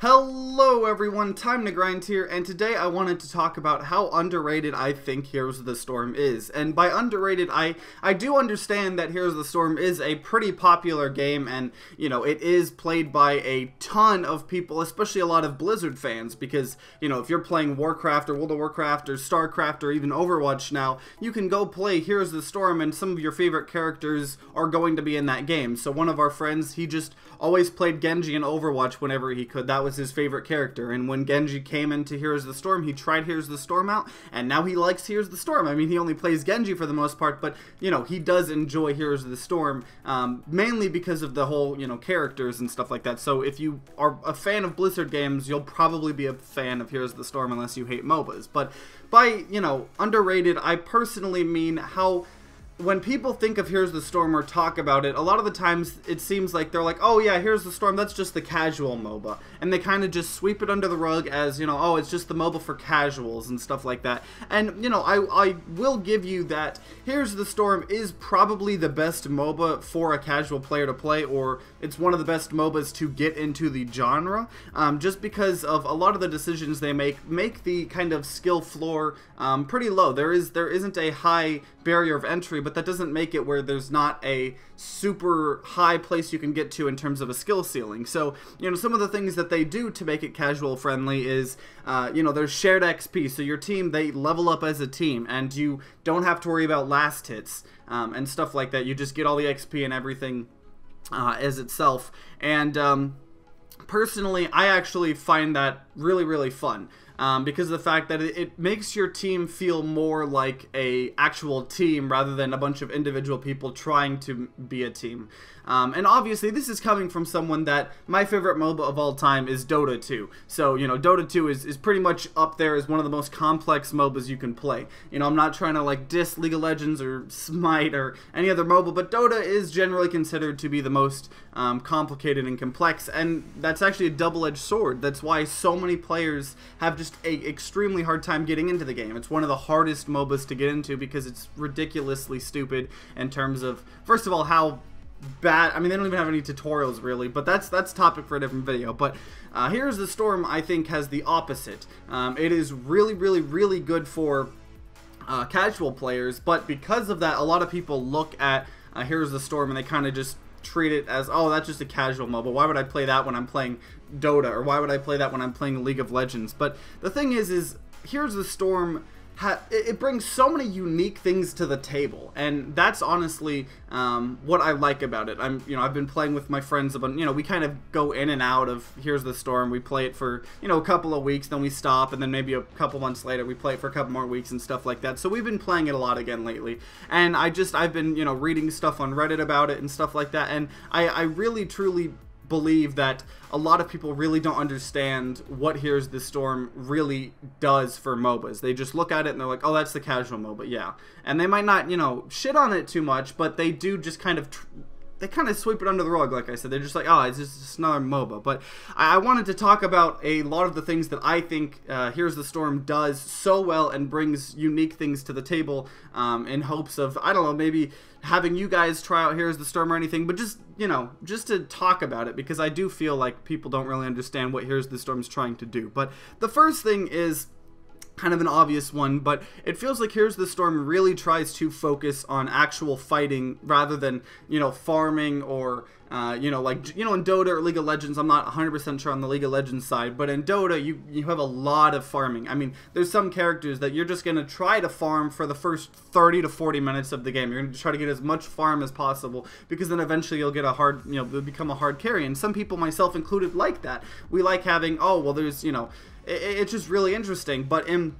Hello everyone, TimeToGrind here, and today I wanted to talk about how underrated I think Heroes of the Storm is. And by underrated, I do understand that Heroes of the Storm is a pretty popular game, and, you know, it is played by a ton of people, especially a lot of Blizzard fans, because, you know, if you're playing Warcraft or World of Warcraft or StarCraft or even Overwatch now, you can go play Heroes of the Storm and some of your favorite characters are going to be in that game. So one of our friends, he just always played Genji in Overwatch whenever he could. That was his favorite character, and when Genji came into Heroes of the Storm, he tried Heroes of the Storm out, and now he likes Heroes of the Storm. I mean, he only plays Genji for the most part, but, you know, he does enjoy Heroes of the Storm, mainly because of the whole, you know, characters and stuff like that. So if you are a fan of Blizzard games, you'll probably be a fan of Heroes of the Storm unless you hate MOBAs. But by, you know, underrated, I personally mean how when people think of Heroes of the Storm or talk about it, a lot of the times it seems like they're like, oh yeah, Heroes of the Storm, that's just the casual MOBA. And they kind of just sweep it under the rug as, you know, oh, it's just the MOBA for casuals and stuff like that. And, you know, I will give you that Heroes of the Storm is probably the best MOBA for a casual player to play, or it's one of the best MOBAs to get into the genre, just because of a lot of the decisions they make the kind of skill floor pretty low. There isn't a high barrier of entry, but that doesn't make it where there's not a super high place you can get to in terms of a skill ceiling. So, you know, some of the things that they do to make it casual friendly is, you know, there's shared XP. So your team, they level up as a team, and you don't have to worry about last hits and stuff like that. You just get all the XP and everything as itself. And personally, I actually find that really, really fun. Because of the fact that it makes your team feel more like a actual team rather than a bunch of individual people trying to be a team. And obviously this is coming from someone that my favorite MOBA of all time is Dota 2. So, you know, Dota 2 is pretty much up there as one of the most complex MOBAs you can play. You know, I'm not trying to like diss League of Legends or Smite or any other MOBA, but Dota is generally considered to be the most complicated and complex, and that's actually a double-edged sword. That's why so many players have just an extremely hard time getting into the game. It's one of the hardest MOBAs to get into because it's ridiculously stupid in terms of, first of all, how bad. I mean, they don't even have any tutorials really, but that's topic for a different video. But Heroes of the Storm, I think, has the opposite. It is really good for casual players, but because of that, a lot of people look at Heroes of the Storm and they kind of just treat it as, oh, that's just a casual MOBA. Why would I play that when I'm playing Dota, or why would I play that when I'm playing League of Legends? But the thing is Heroes of the Storm, it brings so many unique things to the table, and that's honestly what I like about it. I've been playing with my friends, but, you know, we kind of go in and out of Heroes of the Storm. We play it for, you know, a couple of weeks, then we stop, and then maybe a couple months later we play it for a couple more weeks and stuff like that. So we've been playing it a lot again lately, and I've been, you know, reading stuff on Reddit about it and stuff like that, and I really truly believe that a lot of people really don't understand what Heroes of the Storm really does for MOBAs. They just look at it and they're like, oh, that's the casual MOBA, yeah. And they might not, you know, shit on it too much, but they do just kind of they kind of sweep it under the rug, like I said. They're just like, oh, it's just another MOBA. But I wanted to talk about a lot of the things that I think Heroes of the Storm does so well and brings unique things to the table in hopes of, I don't know, maybe having you guys try out Heroes of the Storm or anything, but just, you know, just to talk about it, because I do feel like people don't really understand what Heroes of the Storm is trying to do. But the first thing is kind of an obvious one, but it feels like Heroes of the Storm really tries to focus on actual fighting rather than, you know, farming or, you know, like, you know, in Dota or League of Legends, I'm not 100% sure on the League of Legends side, but in Dota, you have a lot of farming. I mean, there's some characters that you're just going to try to farm for the first 30 to 40 minutes of the game. You're going to try to get as much farm as possible, because then eventually you'll get a hard, you know, become a hard carry, and some people, myself included, like that. We like having, oh, well, there's, you know, it's just really interesting. But in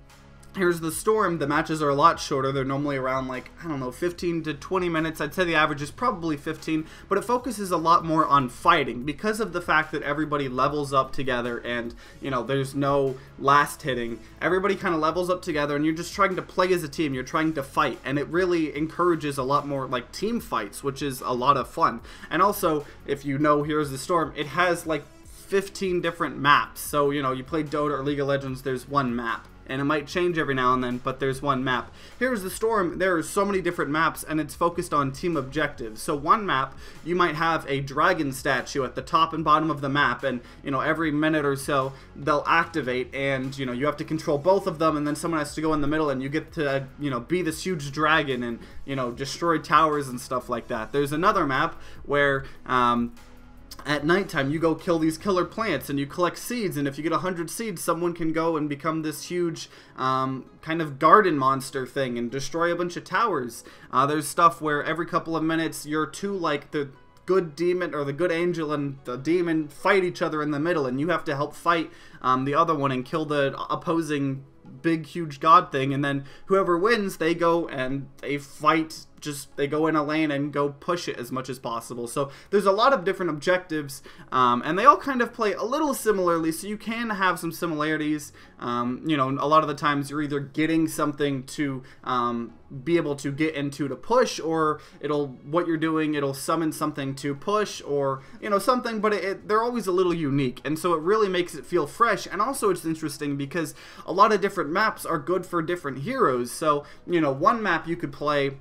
Here's the Storm, the matches are a lot shorter. They're normally around, like, I don't know, 15 to 20 minutes. I'd say the average is probably 15, but it focuses a lot more on fighting because of the fact that everybody levels up together and, you know, there's no last hitting. Everybody kind of levels up together and you're just trying to play as a team. You're trying to fight, and it really encourages a lot more, like, team fights, which is a lot of fun. And also, if you know Here's the Storm, it has, like, 15 different maps. So, you know, you play Dota or League of Legends, there's one map. and it might change every now and then, but there's one map. Here's the Storm. There are so many different maps, and it's focused on team objectives. So one map, you might have a dragon statue at the top and bottom of the map, and you know, every minute or so they'll activate, and you know, you have to control both of them, and then someone has to go in the middle, and you get to, you know, be this huge dragon and, you know, destroy towers and stuff like that. There's another map where at nighttime you go kill these killer plants and you collect seeds, and if you get 100 seeds, someone can go and become this huge kind of garden monster thing and destroy a bunch of towers. There's stuff where every couple of minutes you're two, like, the good demon or the good angel and the demon fight each other in the middle, and you have to help fight the other one and kill the opposing big huge god thing, and then whoever wins, they go and they fight, just they go in a lane and go push it as much as possible. So there's a lot of different objectives, and they all kind of play a little similarly, so you can have some similarities. You know, a lot of the times you're either getting something to be able to get into to push, or what you're doing, it'll summon something to push, or you know, something, but they're always a little unique, and so it really makes it feel fresh. And also it's interesting because a lot of different maps are good for different heroes. So you know, one map you could play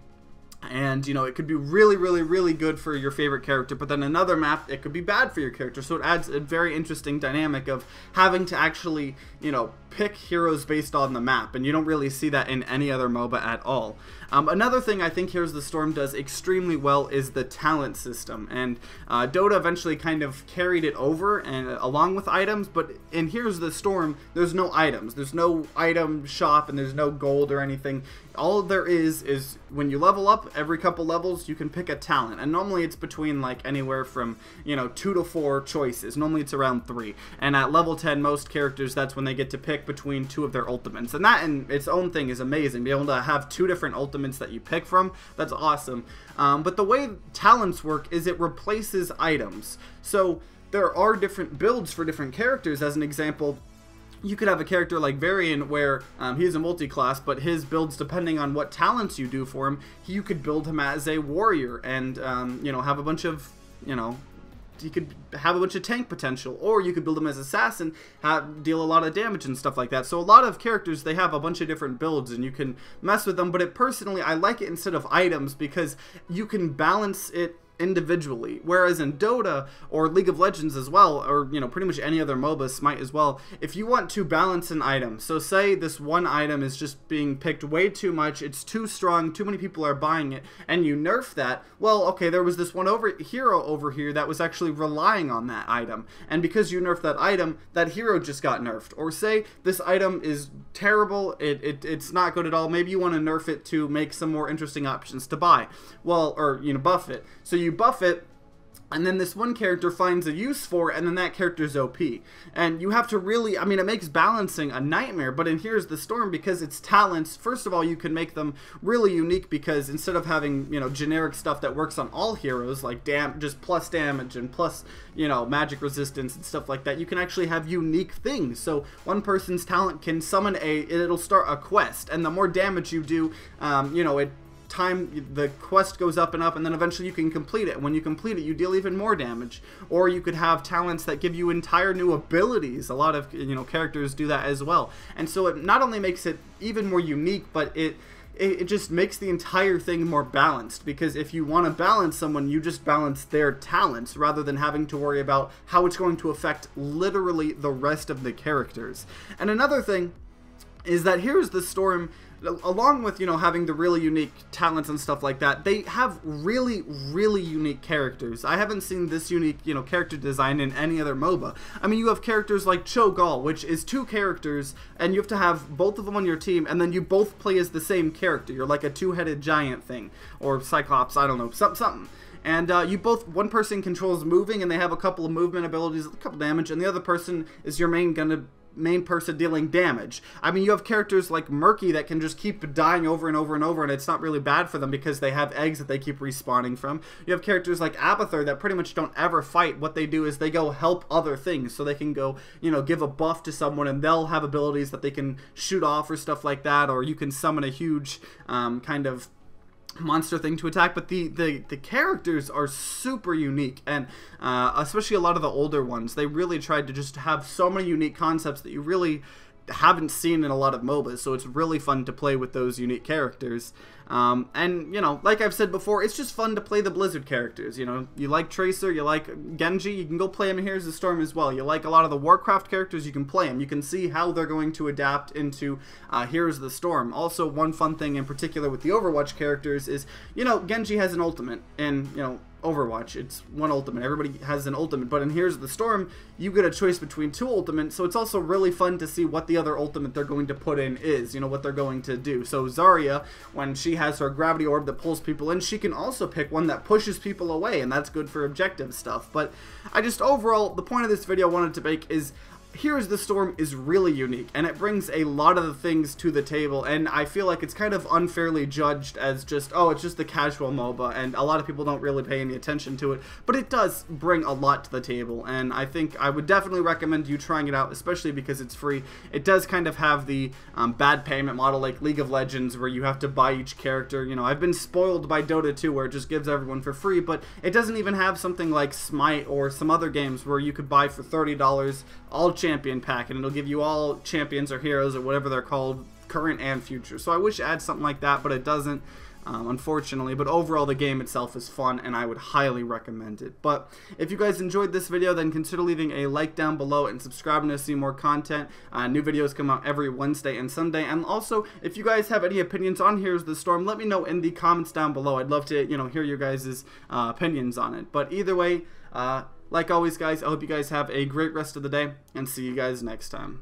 and you know, it could be really, really, really good for your favorite character, but then another map, it could be bad for your character. So it adds a very interesting dynamic of having to actually, you know, pick heroes based on the map, and you don't really see that in any other MOBA at all. Another thing I think Here's the Storm does extremely well is the talent system, and Dota eventually kind of carried it over and along with items, but in Here's the Storm, there's no items, there's no item shop, and there's no gold or anything. All there is when you level up, every couple levels you can pick a talent, and normally it's between like anywhere from, you know, 2 to 4 choices. Normally it's around 3, and at level 10 most characters, that's when they get to pick between 2 of their ultimates, and that in its own thing is amazing. Be able to have 2 different ultimates that you pick from, that's awesome. But the way talents work is it replaces items, so there are different builds for different characters. As an example, you could have a character like Varian where he's a multi-class, but his builds, depending on what talents you do for him, you could build him as a warrior and you know, have a bunch of, you know, you could have a bunch of tank potential, or you could build him as assassin, deal a lot of damage and stuff like that. So a lot of characters, they have a bunch of different builds and you can mess with them, but personally I like it instead of items because you can balance it individually, whereas in Dota or League of Legends as well, or you know, pretty much any other MOBA, Smite as well, if you want to balance an item, so say this one item is just being picked way too much, it's too strong, too many people are buying it, and you nerf that, well, okay, there was this one hero over here that was actually relying on that item, and because you nerfed that item, that hero just got nerfed. Or say this item is terrible, it's not good at all, maybe you want to nerf it to make some more interesting options to buy, well, or you know, buff it, so you buff it, and then this one character finds a use for it, and then that character's OP. And you have to really, I mean, it makes balancing a nightmare, but in Here's the Storm, because it's talents, first of all, you can make them really unique, because instead of having, you know, generic stuff that works on all heroes, like just plus damage and plus, you know, magic resistance and stuff like that, you can actually have unique things. So one person's talent can summon it'll start a quest, and the more damage you do, you know, the quest goes up and up, and then eventually you can complete it. When you complete it, you deal even more damage. Or you could have talents that give you entire new abilities. A lot of, you know, characters do that as well. And so it not only makes it even more unique, but it just makes the entire thing more balanced, because if you want to balance someone, you just balance their talents rather than having to worry about how it's going to affect literally the rest of the characters. And another thing is that Here's the Storm, along with, you know, having the really unique talents and stuff like that, they have really, really unique characters. I haven't seen this unique, you know, character design in any other MOBA. I mean, you have characters like Cho'Gall, which is 2 characters, and you have to have both of them on your team, and then you both play as the same character. You're like a 2-headed giant thing, or Cyclops, I don't know, something. And one person controls moving, and they have a couple of movement abilities, a couple damage, and the other person is your main person dealing damage. I mean, you have characters like Murky that can just keep dying over and over and over, and it's not really bad for them because they have eggs that they keep respawning from. You have characters like Abathur that pretty much don't ever fight. What they do is they go help other things, so they can go, you know, give a buff to someone, and they'll have abilities that they can shoot off or stuff like that, or you can summon a huge kind of monster thing to attack. But the characters are super unique, and especially a lot of the older ones, they really tried to just have so many unique concepts that you really haven't seen in a lot of MOBAs, so it's really fun to play with those unique characters. And, you know, like I've said before, it's just fun to play the Blizzard characters. You know, you like Tracer, you like Genji, you can go play him in Here's the Storm as well. You like a lot of the Warcraft characters, you can play them. You can see how they're going to adapt into Here's the Storm. Also, one fun thing in particular with the Overwatch characters is, you know, Genji has an ultimate, and, you know, Overwatch, it's one ultimate. Everybody has an ultimate, but in Here's the Storm, you get a choice between 2 ultimates, so it's also really fun to see what the other ultimate they're going to put in is, you know, what they're going to do. So Zarya, when she has her gravity orb that pulls people in, she can also pick one that pushes people away, and that's good for objective stuff. But I just, overall, the point of this video I wanted to make is, Here's the Storm is really unique, and it brings a lot of the things to the table, and I feel like it's kind of unfairly judged as just, oh, it's just the casual MOBA, and a lot of people don't really pay any attention to it, but it does bring a lot to the table, and I think I would definitely recommend you trying it out, especially because it's free. It does kind of have the bad payment model like League of Legends, where you have to buy each character. You know, I've been spoiled by Dota 2, where it just gives everyone for free, but it doesn't even have something like Smite or some other games where you could buy for $30 all champion pack, and it'll give you all champions or heroes or whatever they're called, current and future. So I wish it had something like that, but it doesn't, unfortunately. But overall, the game itself is fun, and I would highly recommend it. But if you guys enjoyed this video, then consider leaving a like down below and subscribing to see more content. New videos come out every Wednesday and Sunday. And also, if you guys have any opinions on Here's the Storm, let me know in the comments down below. I'd love to, you know, hear your guys' opinions on it. But either way, like always, guys, I hope you guys have a great rest of the day, and see you guys next time.